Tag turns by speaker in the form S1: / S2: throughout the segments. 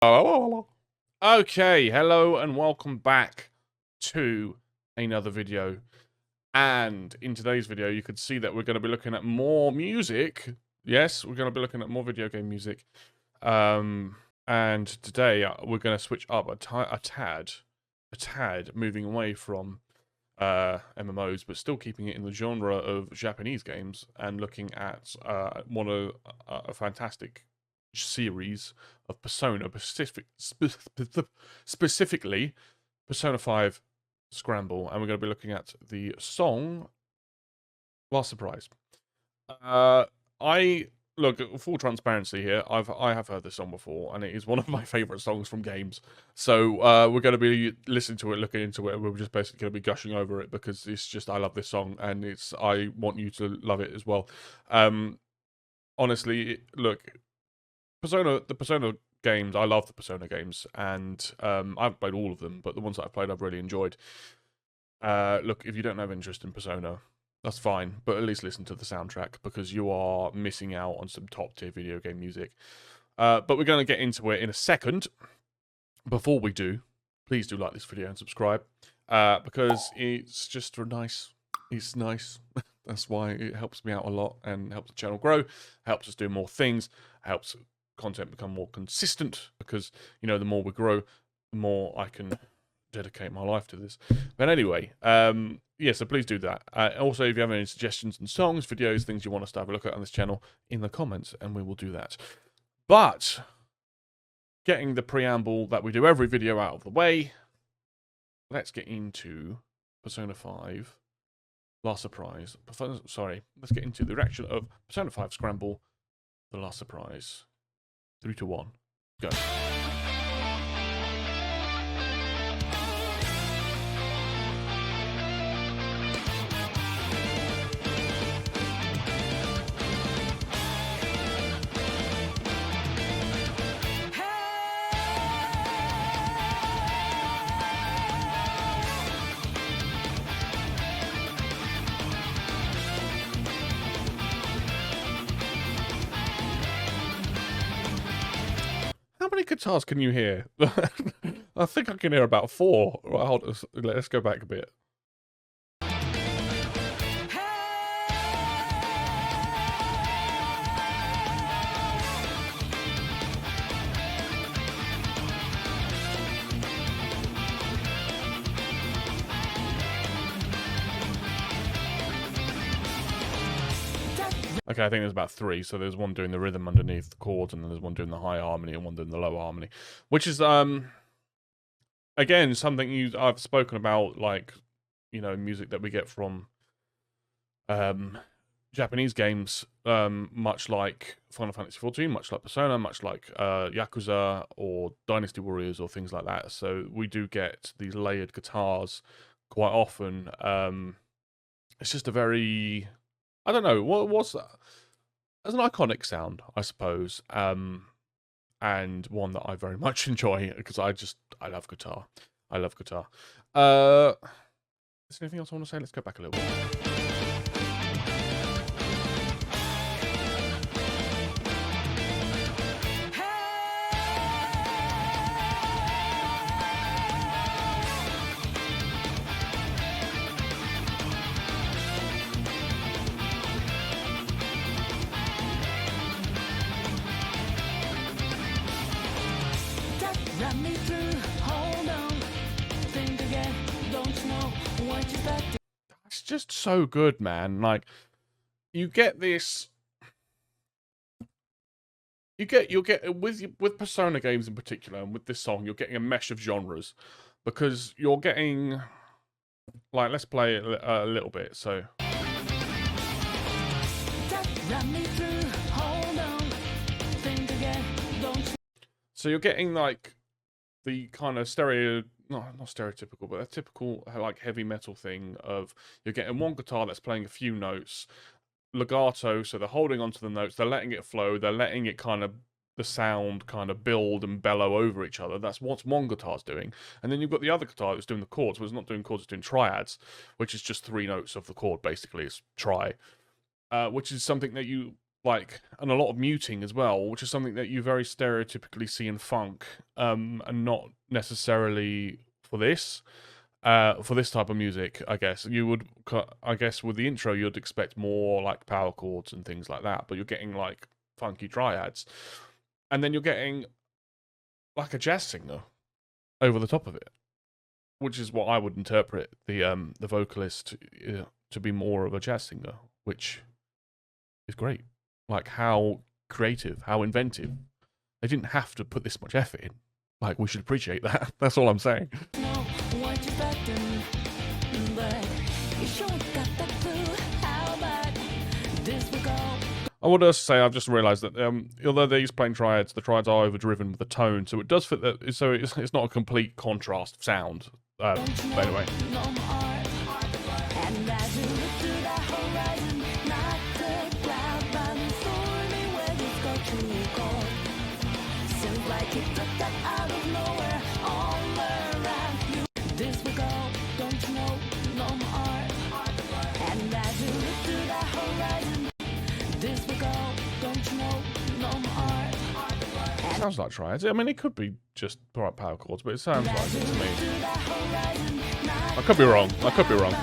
S1: Okay, hello and welcome back to another video. And in today's video, you could see that we're going to be looking at more music. Yes, we're going to be looking at more video game music. And today we're going to switch up a tad, moving away from MMOs, but still keeping it in the genre of Japanese games and looking at one of a fantastic series of Persona, specifically Persona 5 Scramble, and we're going to be looking at the song Last Surprise. I look, full transparency here. I have heard this song before, and it is one of my favorite songs from games. So we're going to be listening to it, looking into it. And we're just basically going to be gushing over it because it's just I love this song, and I want you to love it as well. Honestly, look, the Persona games, I love the Persona games, and I haven't played all of them, but the ones that I've played I've really enjoyed. Look, if you don't have interest in Persona, that's fine, but at least listen to the soundtrack, because you are missing out on some top-tier video game music. But we're going to get into it in a second. Before we do, please do like this video and subscribe, because it's just nice. It's nice. That's why it helps me out a lot and helps the channel grow, helps us do more things, helps content become more consistent, because, you know, the more we grow, the more I can dedicate my life to this. But anyway, yeah, so please do that. Also, if you have any suggestions and songs, videos, things you want us to have a look at on this channel, in the comments, and we will do that. But getting the preamble that we do every video out of the way, let's get into Persona 5 Last Surprise. Sorry, let's get into the reaction of Persona 5 Scramble, The Last Surprise. 3, 2, 1, go. How many guitars can you hear? I think I can hear about 4. Right, hold on, let's go back a bit. Okay, I think there's about 3. So there's one doing the rhythm underneath the chords, and then there's one doing the high harmony, and one doing the low harmony, which is again something I've spoken about, like, you know, music that we get from Japanese games, much like Final Fantasy XIV, much like Persona, much like Yakuza or Dynasty Warriors or things like that. So we do get these layered guitars quite often. It's just a very, I don't know, what's that? As an iconic sound, I suppose, and one that I very much enjoy, because I love guitar. I love guitar. Is there anything else I want to say? Let's go back a little bit. It's just so good, man. Like, you get this. You'll get with Persona games in particular, and with this song, you're getting a mesh of genres, because you're getting, like, let's play it a little bit. So. So you're getting, like, the kind of not stereotypical, but a typical, like, heavy metal thing of, you're getting one guitar that's playing a few notes, legato, so they're holding onto the notes, they're letting it flow, they're letting it kind of, the sound kind of build and bellow over each other. That's what one guitar's doing. And then you've got the other guitar that's doing the chords, but it's not doing chords, it's doing triads, which is just 3 notes of the chord, basically. It's tri. Which is something that you like, and a lot of muting as well, which is something that you very stereotypically see in funk, and not necessarily for this. For this type of music, I guess you would. I guess with the intro, you'd expect more like power chords and things like that, but you're getting like funky triads, and then you're getting like a jazz singer over the top of it, which is what I would interpret the vocalist to be more of a jazz singer, which is great. Like how creative, how inventive. They didn't have to put this much effort in. Like we should appreciate that. That's all I'm saying. I would also say I've just realised that although these playing triads, the triads are overdriven with the tone, so it does fit that. So it's not a complete contrast sound. But anyway. Sounds like triads. I mean, it could be just power chords, but it sounds like it to me. I could be wrong. I could be wrong.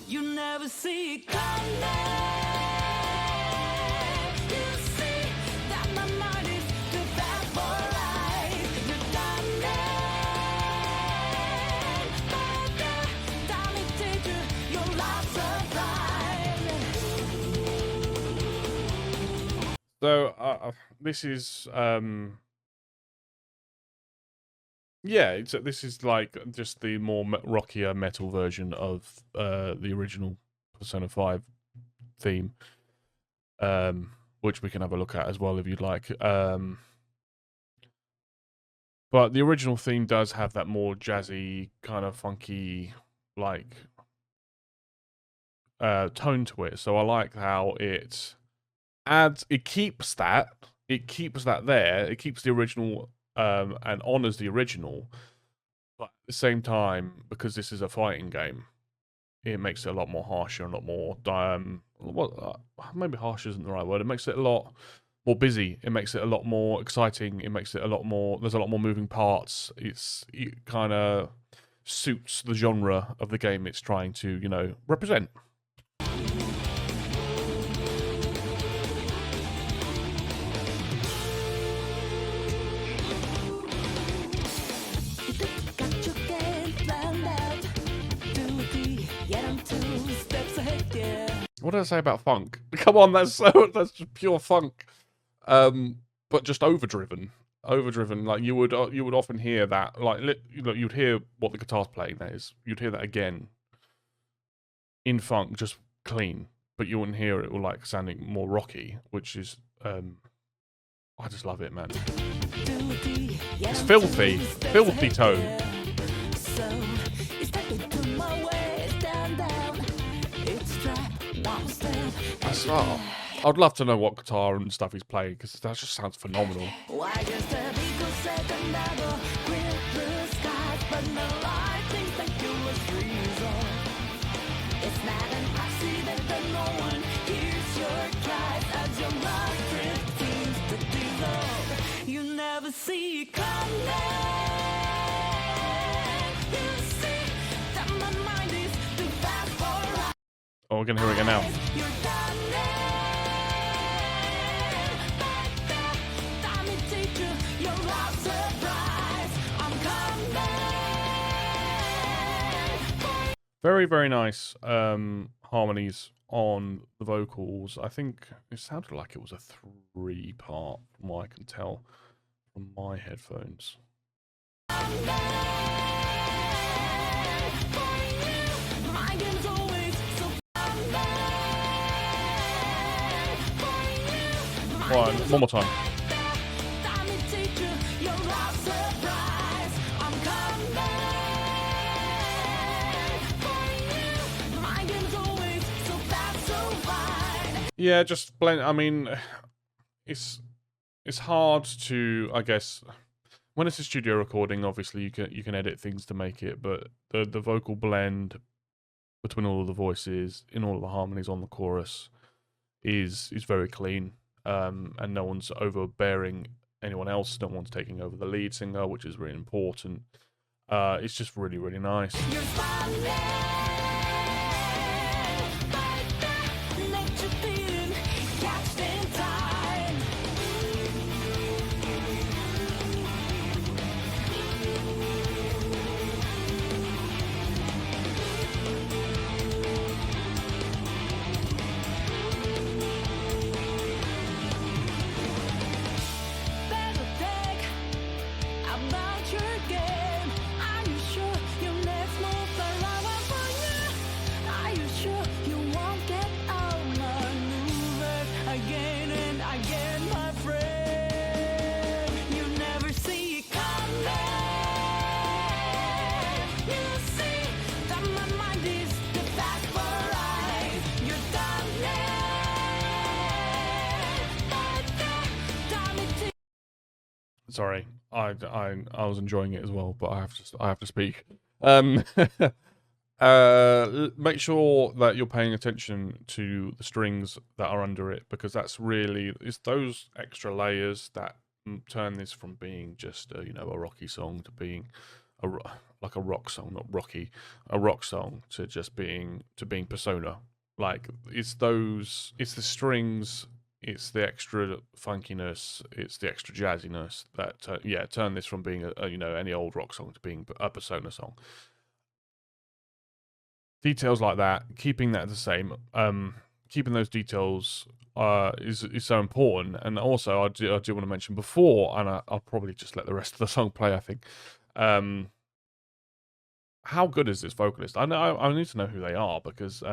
S1: You never see it coming. So this is yeah, this is like just the more rockier metal version of the original Persona 5 theme, which we can have a look at as well if you'd like. But the original theme does have that more jazzy, kind of funky, like tone to it. So I like how it keeps that there. It keeps the original and honors the original, but at the same time, because this is a fighting game, it makes it a lot more harsher, a lot more maybe harsh isn't the right word. It makes it a lot more busy. It makes it a lot more exciting. It makes it a lot more. There's a lot more moving parts. It kind of suits the genre of the game it's trying to, represent. What did I say about funk? Come on, that's just pure funk, but just overdriven. Like you would often hear that, like you'd hear what the guitar's playing. That is, you'd hear that again in funk, just clean, but you wouldn't hear it like sounding more rocky, which is I just love it, man. It's filthy tone. I'd love to know what guitar and stuff he's playing, because that just sounds phenomenal. You never see it coming. Oh, we're gonna hear it again now. Very, very nice harmonies on the vocals. I think it sounded like it was a 3-part, from what I can tell from my headphones. One more time. Yeah, just blend. I mean, it's hard to, I guess, when it's a studio recording, obviously you can edit things to make it, but the vocal blend between all of the voices in all of the harmonies on the chorus is very clean, and no one's overbearing anyone else. No one's taking over the lead singer, which is really important. It's just really, really nice. Sorry, I was enjoying it as well, but I have to speak. Make sure that you're paying attention to the strings that are under it, because it's those extra layers that turn this from being just a rocky song to being like a rock song, not rocky, a rock song to just being Persona. Like it's the strings. It's the extra funkiness, it's the extra jazziness that, turn this from being any old rock song to being a Persona song. Details like that, keeping that the same, keeping those details is so important. And also, I do want to mention before, and I'll probably just let the rest of the song play. I think, how good is this vocalist? I need to know who they are, because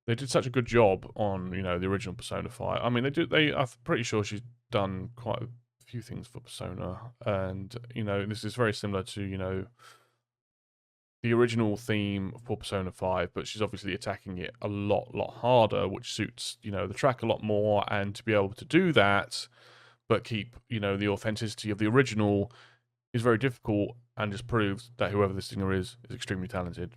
S1: they did such a good job on, the original Persona 5. I mean, I'm pretty sure she's done quite a few things for Persona, and this is very similar to the original theme for Persona 5, but she's obviously attacking it a lot harder, which suits the track a lot more. And to be able to do that, but keep the authenticity of the original, is very difficult, and just proves that whoever this singer is extremely talented.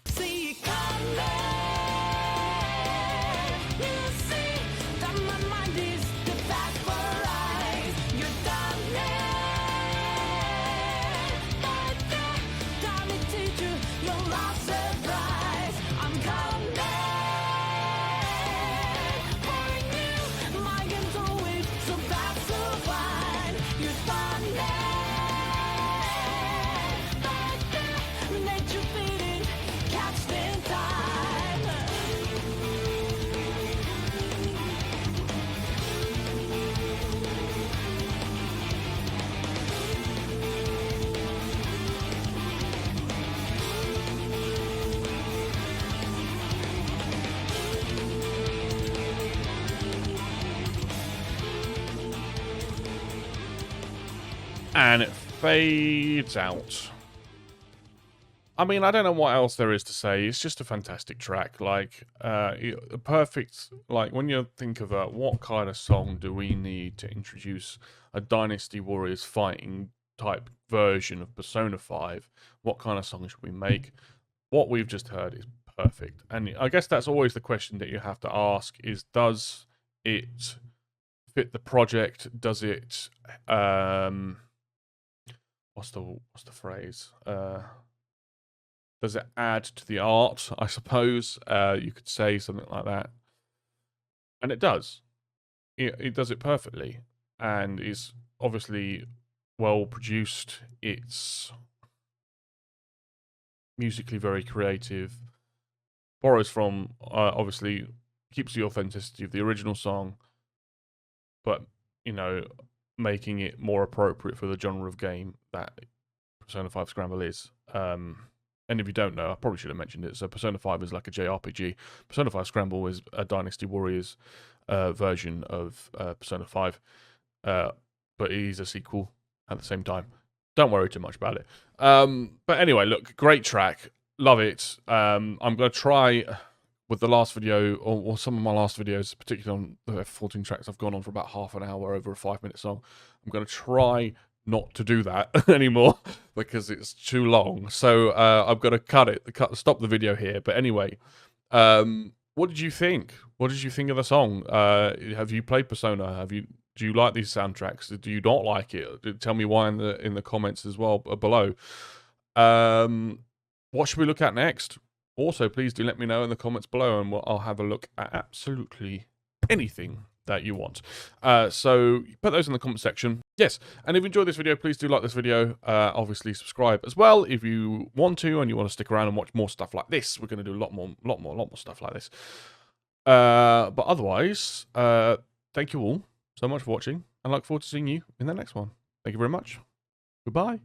S1: And it fades out. I mean, I don't know what else there is to say. It's just a fantastic track. Like, perfect. Like, when you think of what kind of song do we need to introduce a Dynasty Warriors fighting type version of Persona 5, what kind of song should we make? What we've just heard is perfect. And I guess that's always the question that you have to ask: is does it fit the project? Does it what's the phrase? Does it add to the art? I suppose you could say something like that. And it does. It does it perfectly, and is obviously well produced. It's musically very creative. Borrows from, obviously, keeps the authenticity of the original song, but making it more appropriate for the genre of game that Persona 5 Scramble is. And if you don't know, I probably should have mentioned it. So Persona 5 is like a JRPG. Persona 5 Scramble is a Dynasty Warriors version of Persona 5, but it is a sequel at the same time. Don't worry too much about it. But anyway, look, great track. Love it. I'm going to try with the last video, or some of my last videos, particularly on the F14 tracks, I've gone on for about half an hour over a 5-minute song. I'm going to try not to do that anymore because it's too long. So I've got to stop the video here. But anyway, what did you think? What did you think of the song? Have you played Persona? Do you like these soundtracks? Do you not like it? Tell me why in the comments as well below. What should we look at next? Also, please do let me know in the comments below, and I'll have a look at absolutely anything that you want. So put those in the comment section. Yes, and if you enjoyed this video, please do like this video. Obviously subscribe as well if you want to, and you want to stick around and watch more stuff like this. We're going to do a lot more stuff like this. But otherwise, thank you all so much for watching, and I look forward to seeing you in the next one. Thank you very much. Goodbye.